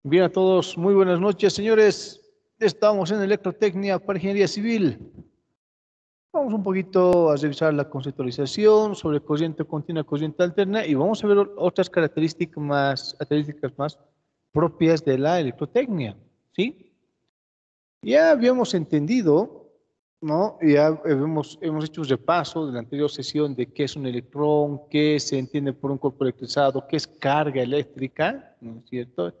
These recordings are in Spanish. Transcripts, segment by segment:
Bien a todos, muy buenas noches, señores. Estamos en Electrotecnia para Ingeniería Civil. Vamos un poquito a revisar la conceptualización sobre corriente continua, corriente alterna y vamos a ver otras características más propias de la electrotecnia, ¿sí? Ya habíamos entendido, ¿no? Ya hemos hecho un repaso de la anterior sesión de qué es un electrón, qué se entiende por un cuerpo electrizado, qué es carga eléctrica, ¿no es cierto?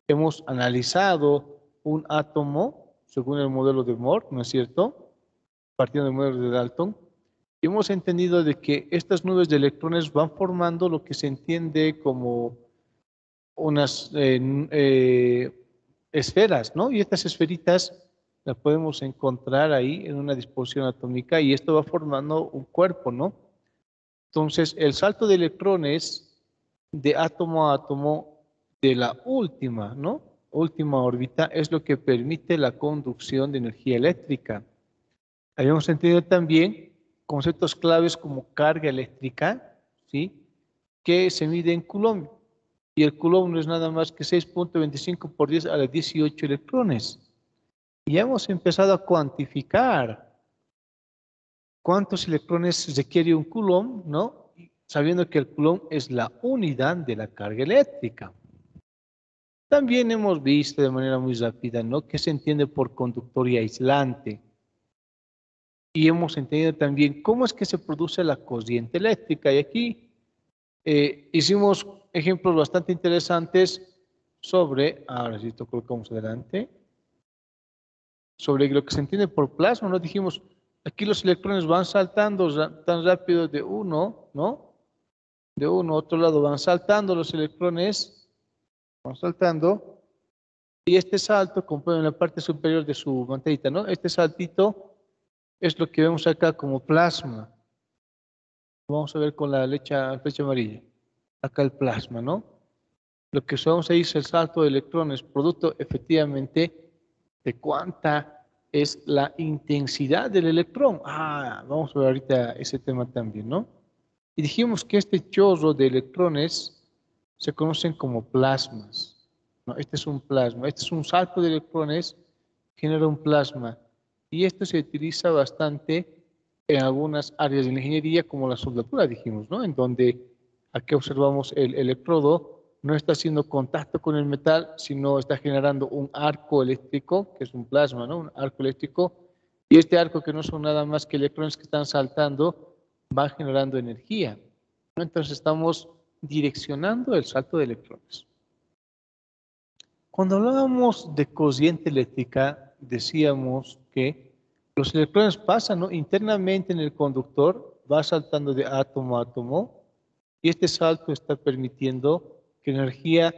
Hemos analizado un átomo según el modelo de Moore, ¿no es cierto? Partiendo del modelo de Dalton. Y hemos entendido de que estas nubes de electrones van formando lo que se entiende como unas esferas, ¿no? Y estas esferitas las podemos encontrar ahí en una disposición atómica y esto va formando un cuerpo, ¿no? Entonces, el salto de electrones de átomo a átomo de la última, ¿no? Última órbita es lo que permite la conducción de energía eléctrica. Habíamos entendido también conceptos claves como carga eléctrica, ¿sí? Que se mide en Coulomb. Y el Coulomb no es nada más que 6.25 por 10 a la 18 electrones. Y ya hemos empezado a cuantificar cuántos electrones requiere un Coulomb, ¿no? Sabiendo que el Coulomb es la unidad de la carga eléctrica. También hemos visto de manera muy rápida, ¿no? ¿Qué se entiende por conductor y aislante? Y hemos entendido también cómo es que se produce la corriente eléctrica. Y aquí hicimos ejemplos bastante interesantes sobre, ahora sí, esto colocamos adelante, sobre lo que se entiende por plasma. Nos dijimos, aquí los electrones van saltando tan rápido de uno, ¿no? De uno a otro lado van saltando los electrones, van saltando, y este salto compone en la parte superior de su mantelita, ¿no? Este saltito es lo que vemos acá como plasma. Vamos a ver con la flecha amarilla. Acá el plasma, ¿no? Lo que usamos ahí es el salto de electrones, producto efectivamente de cuánta es la intensidad del electrón. Vamos a ver ahorita ese tema también, ¿no? Y dijimos que este chorro de electrones se conocen como plasmas, ¿no? Este es un plasma, este es un salto de electrones, genera un plasma. Y esto se utiliza bastante en algunas áreas de la ingeniería, como la soldadura, dijimos, ¿no? En donde aquí observamos el electrodo, no está haciendo contacto con el metal, sino está generando un arco eléctrico, que es un plasma, ¿no? Un arco eléctrico. Y este arco, que no son nada más que electrones que están saltando, va generando energía, ¿no? Entonces estamos direccionando el salto de electrones. Cuando hablábamos de corriente eléctrica, decíamos que los electrones pasan, ¿no? Internamente en el conductor, va saltando de átomo a átomo, y este salto está permitiendo que la energía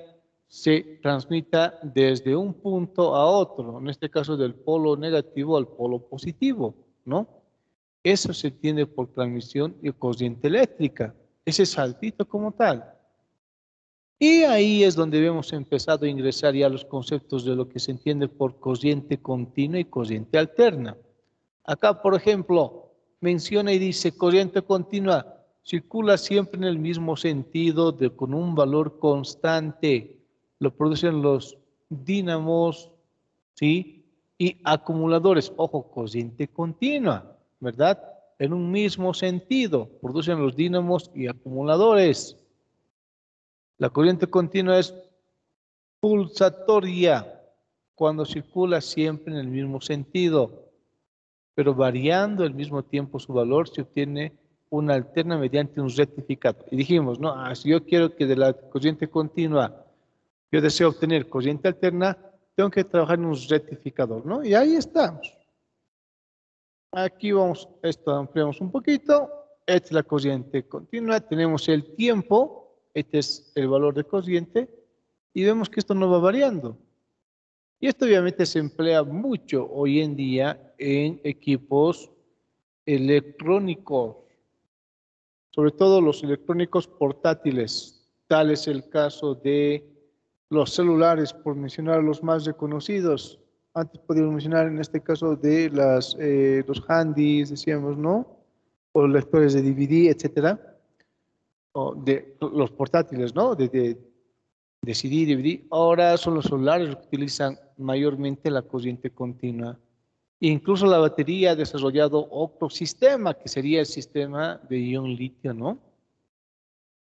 se transmita desde un punto a otro, en este caso del polo negativo al polo positivo, ¿no? Eso se entiende por transmisión y corriente eléctrica, ese saltito como tal. Y ahí es donde hemos empezado a ingresar ya los conceptos de lo que se entiende por corriente continua y corriente alterna. Acá, por ejemplo, menciona y dice, corriente continua circula siempre en el mismo sentido con un valor constante. Lo producen los dínamos, ¿sí? Y acumuladores. Ojo, corriente continua, ¿verdad? En un mismo sentido, producen los dínamos y acumuladores. La corriente continua es pulsatoria cuando circula siempre en el mismo sentido, pero variando al mismo tiempo su valor se obtiene una alterna mediante un rectificador. Y dijimos, no, si yo quiero que de la corriente continua yo deseo obtener corriente alterna, tengo que trabajar en un rectificador, ¿no? Y ahí estamos. Aquí vamos, esto ampliamos un poquito. Esta es la corriente continua, tenemos el tiempo, este es el valor de corriente, y vemos que esto no va variando. Y esto obviamente se emplea mucho hoy en día en equipos electrónicos, sobre todo los electrónicos portátiles. Tal es el caso de los celulares, por mencionar los más reconocidos. Antes podíamos mencionar en este caso de los handys, decíamos, ¿no? O los lectores de DVD, etcétera. O de los portátiles, ¿no? Decidí dividir. Ahora son los celulares los que utilizan mayormente la corriente continua. Incluso la batería ha desarrollado otro sistema, que sería el sistema de ion litio, ¿no?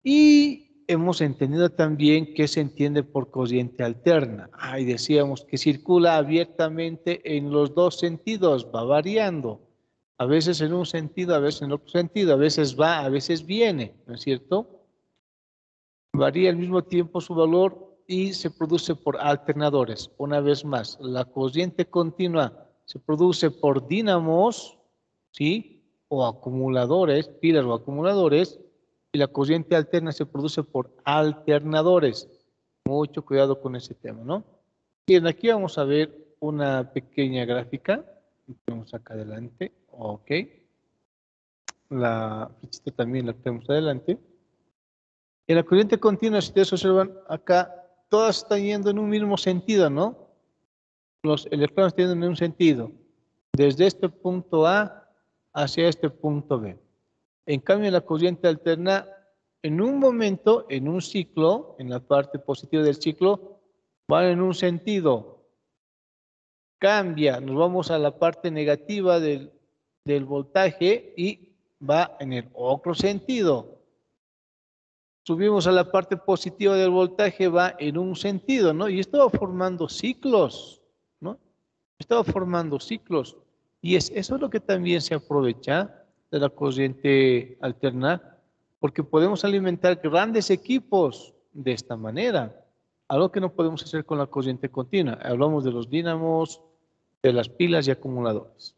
Y hemos entendido también qué se entiende por corriente alterna. Ahí decíamos que circula abiertamente en los dos sentidos, va variando. A veces en un sentido, a veces en otro sentido, a veces va, a veces viene, ¿no es cierto? Varía al mismo tiempo su valor y se produce por alternadores. Una vez más, la corriente continua se produce por dínamos, ¿sí? O acumuladores, pilas o acumuladores, y la corriente alterna se produce por alternadores. Mucho cuidado con ese tema, ¿no? Bien, aquí vamos a ver una pequeña gráfica. Vamos acá adelante. Ok. La flechita también la tenemos adelante. En la corriente continua, si ustedes observan acá, todas están yendo en un mismo sentido, ¿no? Los electrones están yendo en un sentido, desde este punto A hacia este punto B. En cambio, en la corriente alterna, en un momento, en un ciclo, en la parte positiva del ciclo, van en un sentido. Cambia, nos vamos a la parte negativa del voltaje y va en el otro sentido. Subimos a la parte positiva del voltaje, va en un sentido, ¿no? Y estaba formando ciclos, ¿no? Estaba formando ciclos. Y eso es lo que también se aprovecha de la corriente alterna, porque podemos alimentar grandes equipos de esta manera, algo que no podemos hacer con la corriente continua. Hablamos de los dínamos, de las pilas y acumuladores.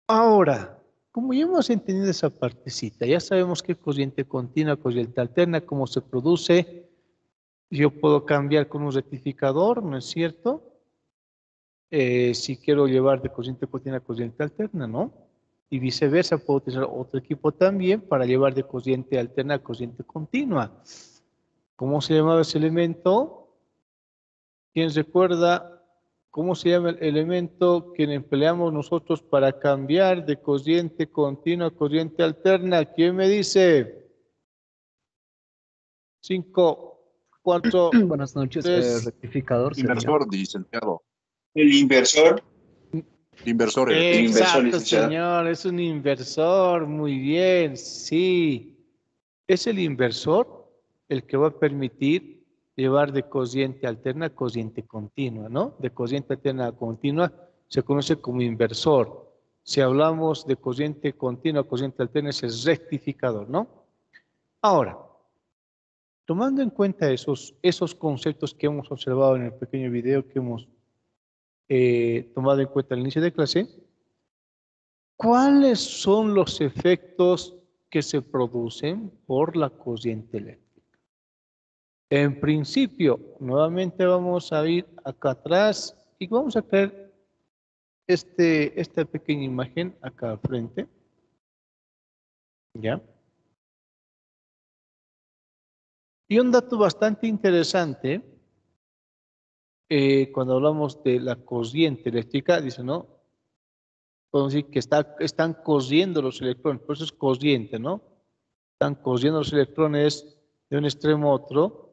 Ahora, como ya hemos entendido esa partecita, ya sabemos qué corriente continua, corriente alterna, cómo se produce. Yo puedo cambiar con un rectificador, ¿no es cierto? Si quiero llevar de corriente continua a corriente alterna, ¿no? Y viceversa, puedo utilizar otro equipo también para llevar de corriente alterna a corriente continua. ¿Cómo se llamaba ese elemento? ¿Quién recuerda cómo se llama el elemento que empleamos nosotros para cambiar de corriente continua a corriente alterna? ¿Quién me dice? 5, 4, Buenas noches, 3. rectificador sería. Inversor, licenciado. El inversor. Inversor, El inversor, Exacto, licenciado. señor, es un inversor, muy bien, sí. Es el inversor el que va a permitir llevar de corriente alterna a corriente continua, ¿no? De corriente alterna a continua se conoce como inversor. Si hablamos de corriente continua a corriente alterna es el rectificador, ¿no? Ahora, tomando en cuenta esos conceptos que hemos observado en el pequeño video que hemos tomado en cuenta al inicio de clase, ¿cuáles son los efectos que se producen por la corriente eléctrica? En principio, nuevamente vamos a ir acá atrás y vamos a crear esta pequeña imagen acá al frente. ¿Ya? Y un dato bastante interesante, cuando hablamos de la corriente eléctrica, dice, ¿no? Podemos decir que están corriendo los electrones, por eso es corriente, ¿no? Están corriendo los electrones de un extremo a otro.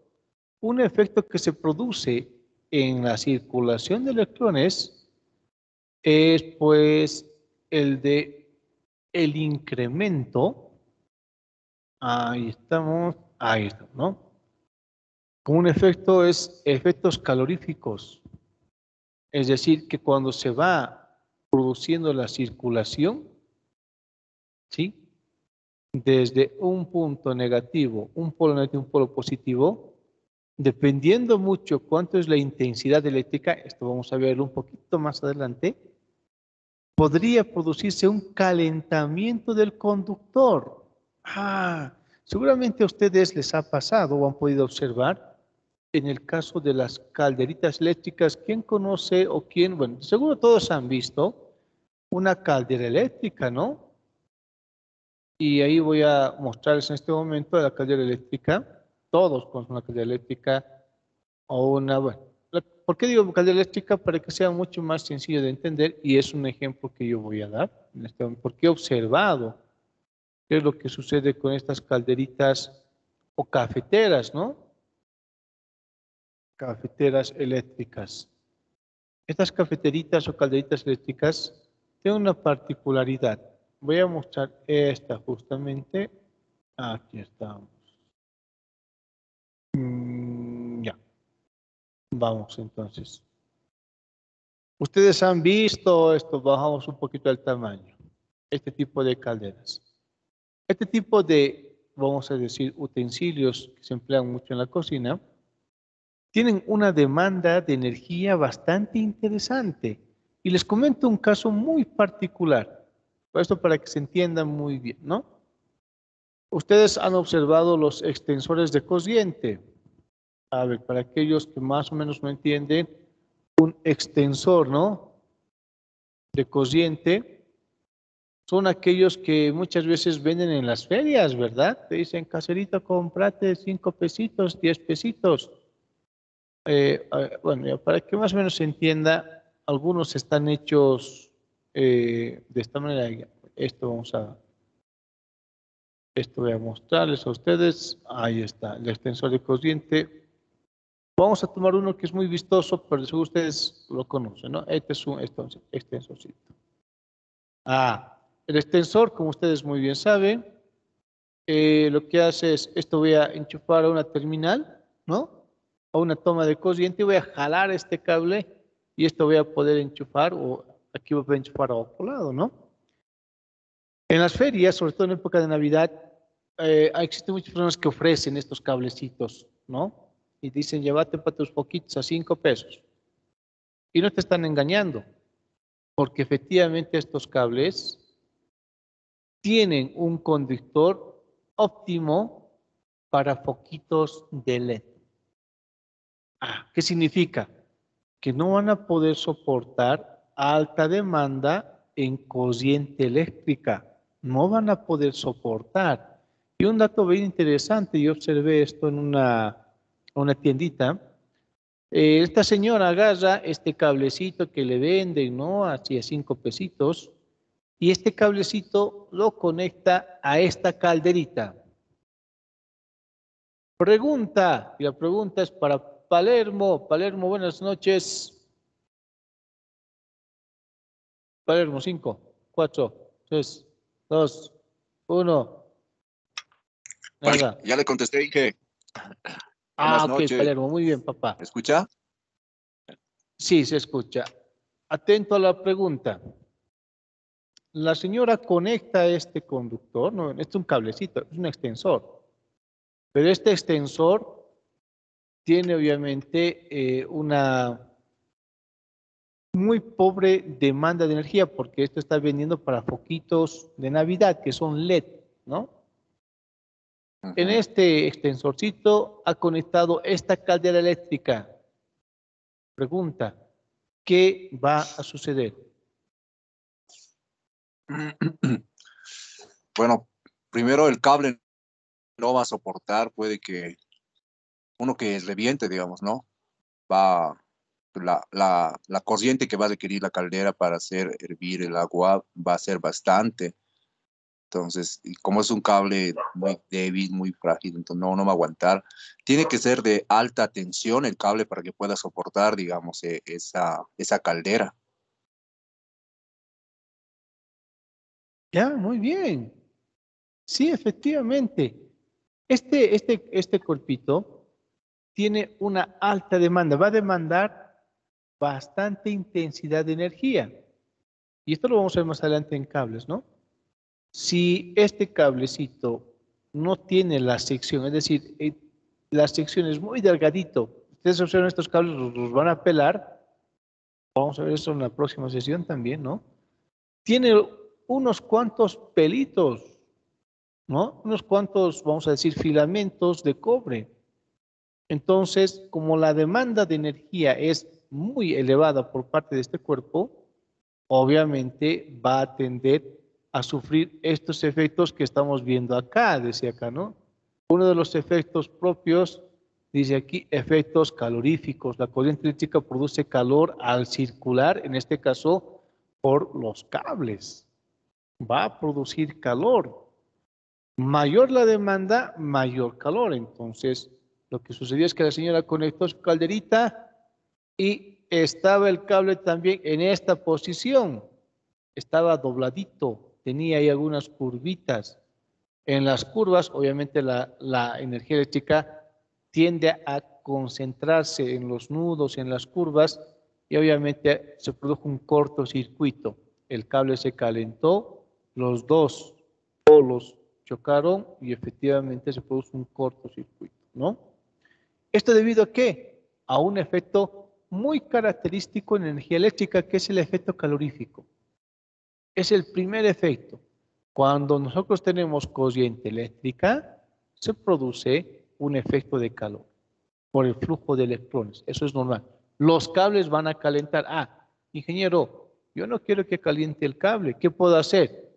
Un efecto que se produce en la circulación de electrones es pues el incremento, ahí estamos, ¿no? Como un efecto es efectos caloríficos, es decir, que cuando se va produciendo la circulación, ¿sí? Desde un punto negativo, un polo negativo, un polo positivo, dependiendo mucho cuánto es la intensidad eléctrica, esto vamos a verlo un poquito más adelante, podría producirse un calentamiento del conductor. Seguramente a ustedes les ha pasado o han podido observar en el caso de las calderitas eléctricas. ¿Quién conoce o quién? Bueno, seguro todos han visto una caldera eléctrica, ¿no? Y ahí voy a mostrarles en este momento la caldera eléctrica. Todos conocen una caldera eléctrica o una, bueno, ¿por qué digo caldera eléctrica? Para que sea mucho más sencillo de entender, y es un ejemplo que yo voy a dar en este momento, porque he observado qué es lo que sucede con estas calderitas o cafeteras, ¿no? cafeteras eléctricas. Estas cafeteritas o calderitas eléctricas tienen una particularidad. Voy a mostrar esta justamente. Aquí estamos. Ya. Vamos entonces. Ustedes han visto esto, bajamos un poquito el tamaño. Este tipo de calderas. Este tipo de, vamos a decir, utensilios que se emplean mucho en la cocina, tienen una demanda de energía bastante interesante. Y les comento un caso muy particular. Esto para que se entienda muy bien, ¿no? Ustedes han observado los extensores de cociente. A ver, para aquellos que más o menos no entienden, un extensor, ¿no? De cociente son aquellos que muchas veces venden en las ferias, ¿verdad? Te dicen, caserito, cómprate 5 pesitos, 10 pesitos. Bueno, ya para que más o menos se entienda, algunos están hechos de esta manera. Esto voy a mostrarles a ustedes. Ahí está, el extensor de cociente. Vamos a tomar uno que es muy vistoso, pero seguro ustedes lo conocen, ¿no? Este es un extensorcito. El extensor, como ustedes muy bien saben, lo que hace es, esto voy a enchufar a una terminal, ¿no? A una toma de corriente, voy a jalar este cable y esto voy a poder enchufar, o aquí voy a enchufar a otro lado, ¿no? En las ferias, sobre todo en época de Navidad, existen muchas personas que ofrecen estos cablecitos, ¿no? Y dicen, llévate para tus poquitos a 5 pesos. Y no te están engañando, porque efectivamente estos cables tienen un conductor óptimo para foquitos de LED. ¿Qué significa? Que no van a poder soportar alta demanda en corriente eléctrica. No van a poder soportar. Y un dato bien interesante, yo observé esto en una tiendita. Esta señora agarra este cablecito que le venden, ¿no? Así a 5 pesitos. Y este cablecito lo conecta a esta calderita. Pregunta, y la pregunta es para Palermo. Palermo, buenas noches. Palermo, 5, 4, 3, 2, 1. Nada. Ya le contesté, dije, buenas Ok, noches. Palermo, muy bien, papá. ¿Me escucha? Sí, se escucha. Atento a la pregunta. La señora conecta este conductor, no, este es un cablecito, es un extensor. Pero este extensor tiene obviamente una muy pobre demanda de energía porque esto está vendiendo para foquitos de Navidad que son LED, ¿no? En este extensorcito ha conectado esta caldera eléctrica. Pregunta, ¿qué va a suceder? Bueno, primero el cable no va a soportar, puede que uno que reviente, digamos, ¿no? Va, la corriente que va a requerir la caldera para hacer hervir el agua va a ser bastante. Entonces, y como es un cable muy débil, muy frágil, entonces no va a aguantar. Tiene que ser de alta tensión el cable para que pueda soportar, digamos, esa caldera. Ya, muy bien. Sí, efectivamente. Este cuerpito tiene una alta demanda, va a demandar bastante intensidad de energía. Y esto lo vamos a ver más adelante en cables, ¿no? Si este cablecito no tiene la sección, es decir, la sección es muy delgadito, ustedes observan estos cables, los van a pelar, vamos a ver eso en la próxima sesión también, ¿no? Tiene unos cuantos pelitos, ¿no? Unos cuantos, vamos a decir, filamentos de cobre. Entonces, como la demanda de energía es muy elevada por parte de este cuerpo, obviamente va a tender a sufrir estos efectos que estamos viendo acá, decía acá, ¿no? Uno de los efectos propios, dice aquí, efectos caloríficos. La corriente eléctrica produce calor al circular, en este caso, por los cables. Va a producir calor. Mayor la demanda, mayor calor. Entonces, Lo que sucedió es que la señora conectó su calderita y estaba el cable también en esta posición. Estaba dobladito, tenía ahí algunas curvitas. En las curvas, obviamente, la energía eléctrica tiende a concentrarse en los nudos, en las curvas, y obviamente se produjo un cortocircuito. El cable se calentó, los dos polos chocaron y efectivamente se produjo un cortocircuito, ¿no? ¿Esto debido a qué? A un efecto muy característico en energía eléctrica, que es el efecto calorífico. Es el primer efecto. Cuando nosotros tenemos corriente eléctrica, se produce un efecto de calor por el flujo de electrones. Eso es normal. Los cables van a calentar. Ah, ingeniero, yo no quiero que caliente el cable. ¿Qué puedo hacer?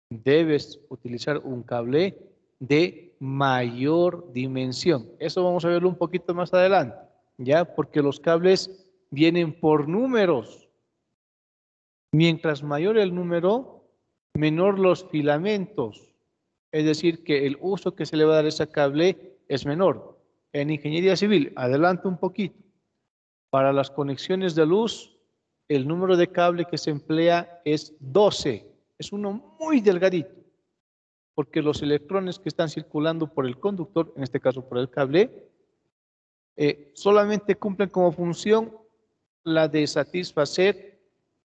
Debes utilizar un cable de mayor dimensión. Eso vamos a verlo un poquito más adelante, ¿ya? Porque los cables vienen por números. Mientras mayor el número, menor los filamentos. Es decir, que el uso que se le va a dar a ese cable es menor. En ingeniería civil, adelante un poquito. Para las conexiones de luz, el número de cable que se emplea es 12. Es uno muy delgadito, porque los electrones que están circulando por el conductor, en este caso por el cable, solamente cumplen como función la de satisfacer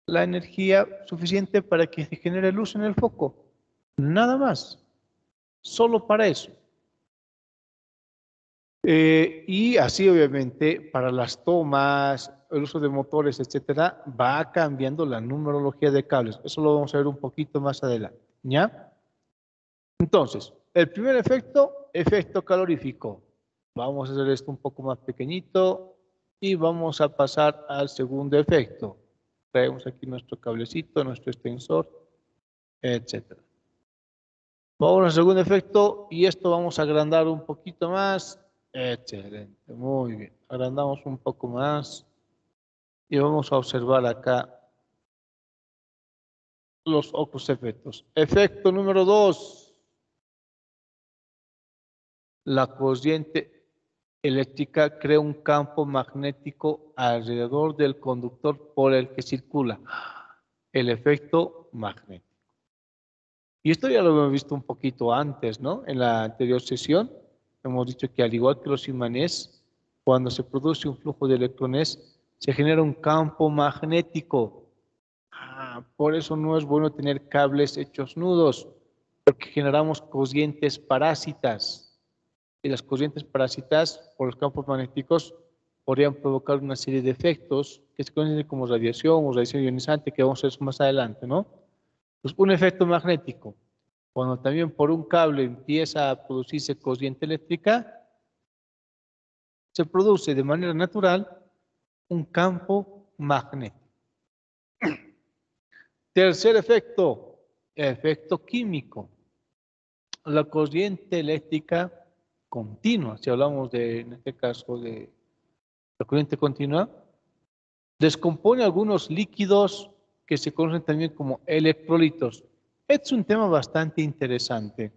la energía suficiente para que se genere luz en el foco. Nada más. Solo para eso. Y así obviamente para las tomas, el uso de motores, etcétera, va cambiando la numerología de cables. Eso lo vamos a ver un poquito más adelante, ¿ya? Entonces, el primer efecto, efecto calorífico. Vamos a hacer esto un poco más pequeñito y vamos a pasar al segundo efecto. Traemos aquí nuestro cablecito, nuestro extensor, etcétera. Vamos al segundo efecto y esto vamos a agrandar un poquito más. Excelente, muy bien. Agrandamos un poco más y vamos a observar acá los otros efectos. Efecto número 2. La corriente eléctrica crea un campo magnético alrededor del conductor por el que circula. El efecto magnético. Y esto ya lo hemos visto un poquito antes, ¿no? En la anterior sesión hemos dicho que al igual que los imanes, cuando se produce un flujo de electrones, se genera un campo magnético. Por eso no es bueno tener cables hechos nudos, porque generamos corrientes parásitas. Y las corrientes parásitas, por los campos magnéticos, podrían provocar una serie de efectos que se conocen como radiación o radiación ionizante, que vamos a ver eso más adelante, ¿no? Pues un efecto magnético. Cuando también por un cable empieza a producirse corriente eléctrica, se produce de manera natural un campo magnético. Tercer efecto, efecto químico. La corriente eléctrica continua, si hablamos de, en este caso de la corriente continua, descompone algunos líquidos que se conocen también como electrolitos. Es un tema bastante interesante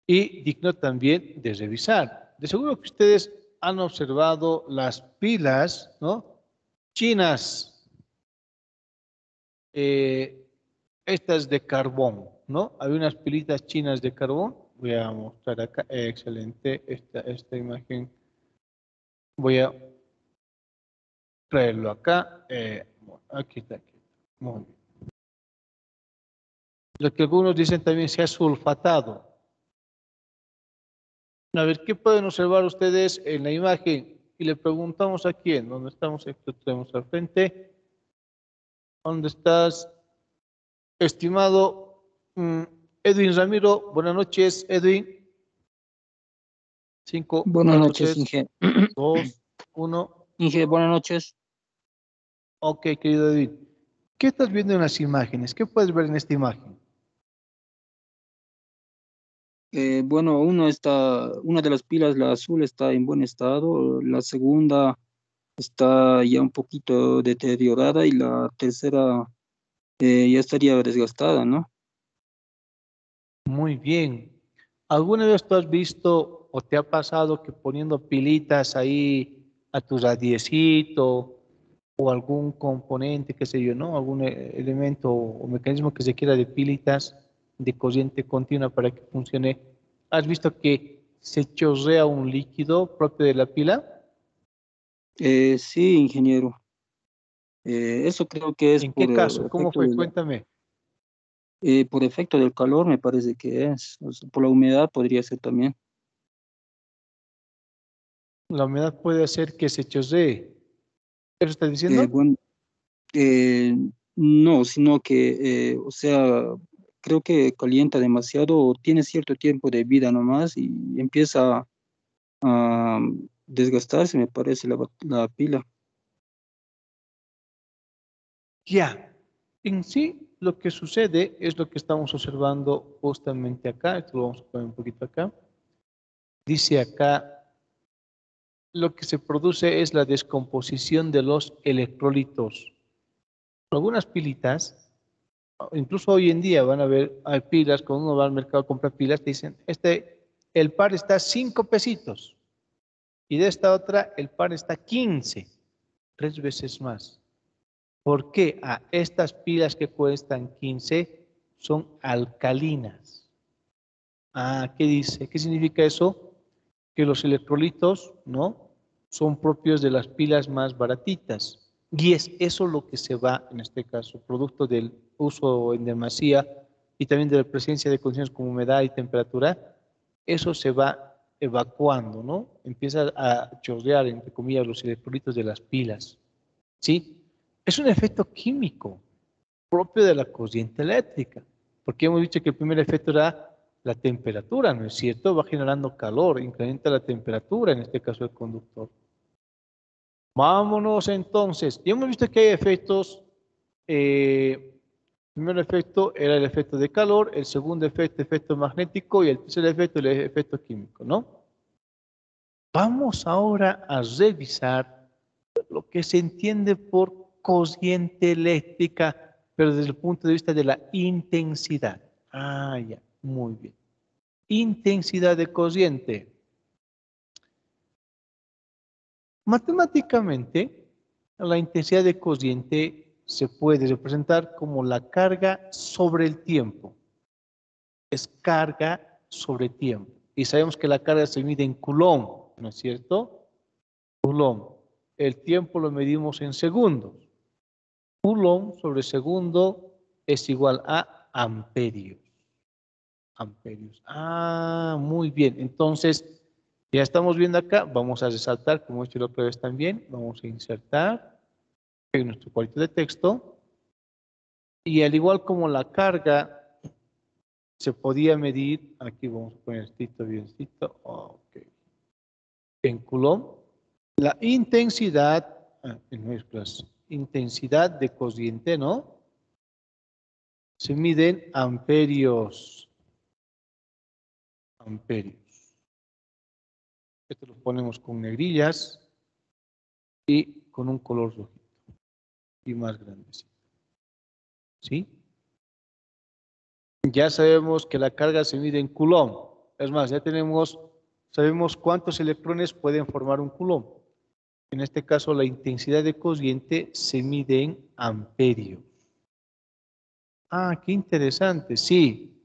y digno también de revisar. De seguro que ustedes han observado las pilas, ¿no? Chinas, estas de carbón, ¿no? Hay unas pilitas chinas de carbón. Voy a mostrar acá, excelente, esta imagen. Voy a traerlo acá. Aquí está, aquí. Muy bien. Lo que algunos dicen también se ha sulfatado. A ver, ¿qué pueden observar ustedes en la imagen? Y le preguntamos a quién, ¿dónde estamos? Aquí lo tenemos al frente. ¿Dónde estás, estimado Edwin Ramiro? Buenas noches, Edwin. 5, Buenas 4, noches, 3, Inge. 2, 1. Inge, buenas noches. Ok, querido Edwin. ¿Qué estás viendo en las imágenes? ¿Qué puedes ver en esta imagen? Bueno, una de las pilas, la azul, está en buen estado, la segunda está ya un poquito deteriorada y la tercera ya estaría desgastada, ¿no? Muy bien. ¿Alguna vez tú has visto ¿O te ha pasado que poniendo pilitas ahí a tu radiecito o algún componente, qué sé yo, ¿no? Algún elemento o mecanismo que se quiera de pilitas de corriente continua para que funcione? ¿Has visto que se chorrea un líquido propio de la pila? Sí, ingeniero. Eso creo que es ¿En qué por caso? ¿Cómo efecto fue? Cuéntame. por efecto del calor, me parece que es. O sea, por la humedad podría ser también. La humedad puede hacer que se chorree. ¿Eso estás Eh, diciendo? bueno, eh, no, sino que, o sea, creo que calienta demasiado o tiene cierto tiempo de vida nomás y empieza a desgastarse, me parece, la pila. Ya. En sí, lo que sucede es lo que estamos observando justamente acá. Esto lo vamos a poner un poquito acá. Dice acá, lo que se produce es la descomposición de los electrolitos. Algunas pilitas, incluso hoy en día van a ver, hay pilas, cuando uno va al mercado a comprar pilas, te dicen, el par está 5 pesitos y de esta otra el par está 15, 3 veces más. ¿Por qué? Estas pilas que cuestan 15 son alcalinas. ¿Qué dice? ¿Qué significa eso? Que los electrolitos, ¿no? Son propios de las pilas más baratitas. Y es eso lo que se va, en este caso, producto del uso en demasía y también de la presencia de condiciones como humedad y temperatura, eso se va evacuando, ¿no? Empieza a chorrear, entre comillas, los electrolitos de las pilas, ¿sí? Es un efecto químico propio de la corriente eléctrica, porque hemos dicho que el primer efecto era la temperatura, ¿no es cierto? Va generando calor, incrementa la temperatura, en este caso el conductor. Vámonos entonces. Ya hemos visto que hay efectos. El primer efecto era el efecto de calor, el segundo efecto, efecto magnético, y el tercer efecto, el efecto químico, ¿no? Vamos ahora a revisar lo que se entiende por corriente eléctrica, pero desde el punto de vista de la intensidad. Ya, muy bien. Intensidad de corriente. Matemáticamente, la intensidad de corriente se puede representar como la carga sobre el tiempo. Es carga sobre tiempo. Y sabemos que la carga se mide en Coulomb, ¿no es cierto? Coulomb. El tiempo lo medimos en segundos. Coulomb sobre segundo es igual a amperios. Amperios. Muy bien. Entonces, ya estamos viendo acá. Vamos a resaltar, como he hecho la otra vez también. Vamos a insertar en nuestro cuadrito de texto. Y al igual como la carga se podía medir, aquí vamos a poner esto biencito. Ok. En Coulomb, la intensidad, en nuestras intensidad de corriente, ¿no? Se miden amperios. Amperios. Esto lo ponemos con negrillas y con un color rojito y más grandecito. ¿Sí? Ya sabemos que la carga se mide en Coulomb. Es más, sabemos cuántos electrones pueden formar un Coulomb. En este caso, la intensidad de corriente se mide en amperios. Qué interesante, sí.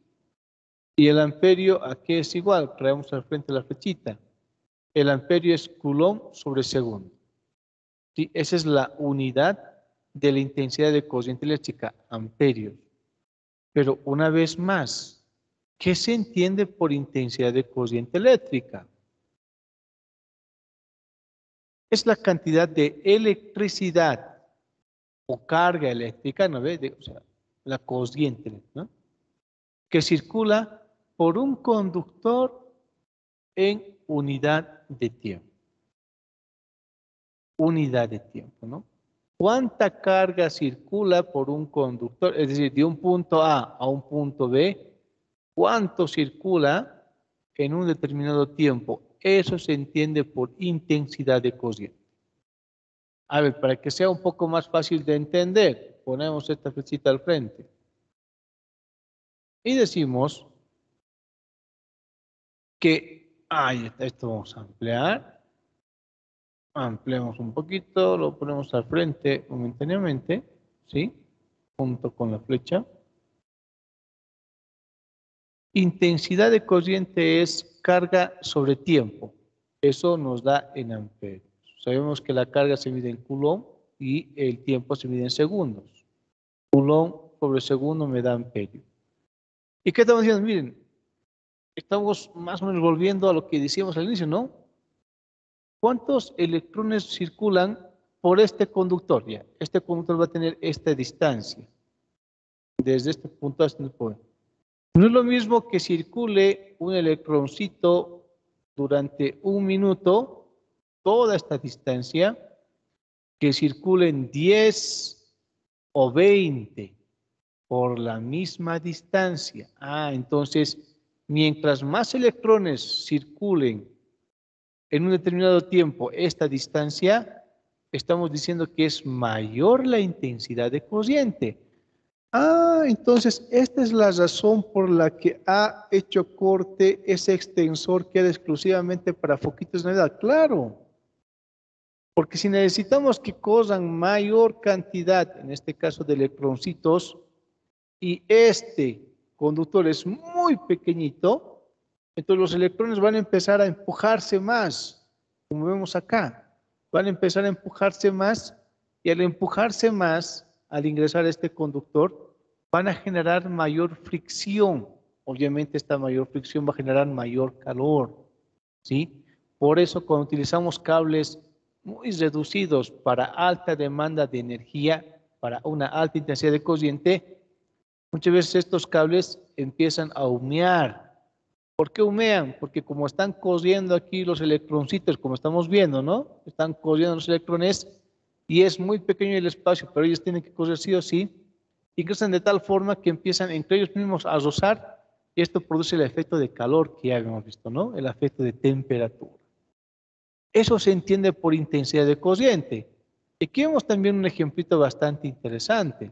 ¿Y el amperio a qué es igual? Traemos al frente la flechita. El amperio es Coulomb sobre segundo. ¿Sí? Esa es la unidad de la intensidad de corriente eléctrica, amperios. Pero una vez más, ¿qué se entiende por intensidad de corriente eléctrica? Es la cantidad de electricidad o carga eléctrica, ¿no ve? O sea, la corriente, ¿no? Que circula por un conductor en unidad de tiempo. Unidad de tiempo, ¿no? ¿Cuánta carga circula por un conductor? Es decir, de un punto A un punto B, ¿cuánto circula en un determinado tiempo? Eso se entiende por intensidad de corriente. A ver, para que sea un poco más fácil de entender, ponemos esta flechita al frente. Y decimos que Ahí está, esto vamos a ampliar. Ampliamos un poquito, lo ponemos al frente momentáneamente, ¿sí? Junto con la flecha. Intensidad de corriente es carga sobre tiempo. Eso nos da en amperios. Sabemos que la carga se mide en coulomb y el tiempo se mide en segundos. Coulomb sobre segundo me da amperio. ¿Y qué estamos diciendo? Miren, estamos más o menos volviendo a lo que decíamos al inicio, ¿no? ¿Cuántos electrones circulan por este conductor? Ya, este conductor va a tener esta distancia. Desde este punto hasta este punto. No es lo mismo que circule un electroncito durante un minuto, toda esta distancia, que circulen 10 o 20 por la misma distancia. Entonces, mientras más electrones circulen en un determinado tiempo esta distancia, estamos diciendo que es mayor la intensidad de corriente. Entonces esta es la razón por la que ha hecho corte ese extensor que era exclusivamente para foquitos de Navidad. Claro, porque si necesitamos que corran mayor cantidad, en este caso de electroncitos, y este conductor es muy pequeñito, entonces los electrones van a empezar a empujarse más, como vemos acá. Van a empezar a empujarse más y al empujarse más, al ingresar a este conductor, van a generar mayor fricción. Obviamente esta mayor fricción va a generar mayor calor, ¿sí? Por eso cuando utilizamos cables muy reducidos para alta demanda de energía, para una alta intensidad de corriente, muchas veces estos cables empiezan a humear. ¿Por qué humean? Porque como están corriendo aquí los electroncitos, como estamos viendo, ¿no? Están corriendo los electrones y es muy pequeño el espacio, pero ellos tienen que correr sí o sí, y crecen de tal forma que empiezan entre ellos mismos a rozar y esto produce el efecto de calor que ya habíamos visto, ¿no? El efecto de temperatura. Eso se entiende por intensidad de corriente. Aquí vemos también un ejemplito bastante interesante.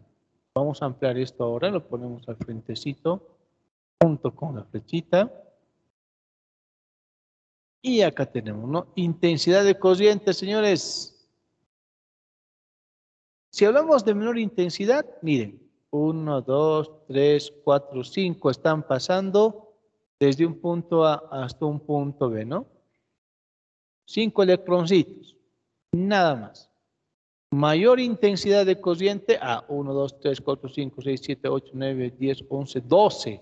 Vamos a ampliar esto ahora, lo ponemos al frentecito, junto con la flechita. Y acá tenemos, ¿no? Intensidad de corriente, señores. Si hablamos de menor intensidad, miren, 1, 2, 3, 4, 5 están pasando desde un punto A hasta un punto B, ¿no? 5 electroncitos, nada más. Mayor intensidad de corriente, 1, 2, 3, 4, 5, 6, 7, 8, 9, 10, 11, 12.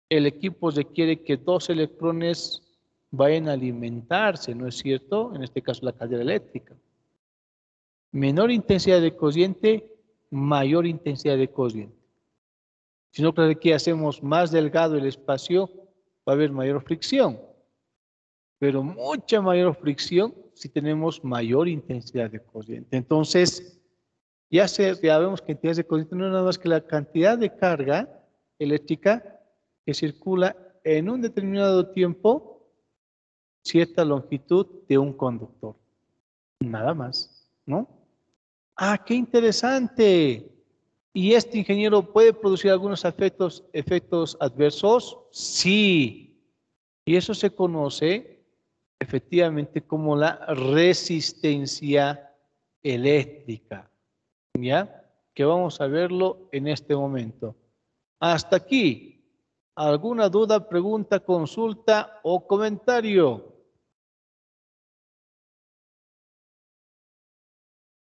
El equipo requiere que 2 electrones vayan a alimentarse, ¿no es cierto? En este caso la caldera eléctrica. Menor intensidad de corriente, mayor intensidad de corriente. Si no, claro que hacemos más delgado el espacio, va a haber mayor fricción. Pero mucha mayor fricción si tenemos mayor intensidad de corriente. Entonces, ya vemos que intensidad de corriente no es nada más que la cantidad de carga eléctrica que circula en un determinado tiempo, cierta longitud de un conductor. Nada más, ¿no? ¡Qué interesante! ¿Y este ingeniero puede producir algunos efectos adversos? Sí. Y eso se conoce efectivamente como la resistencia eléctrica. ¿Ya? Que vamos a verlo en este momento. Hasta aquí. ¿Alguna duda, pregunta, consulta o comentario?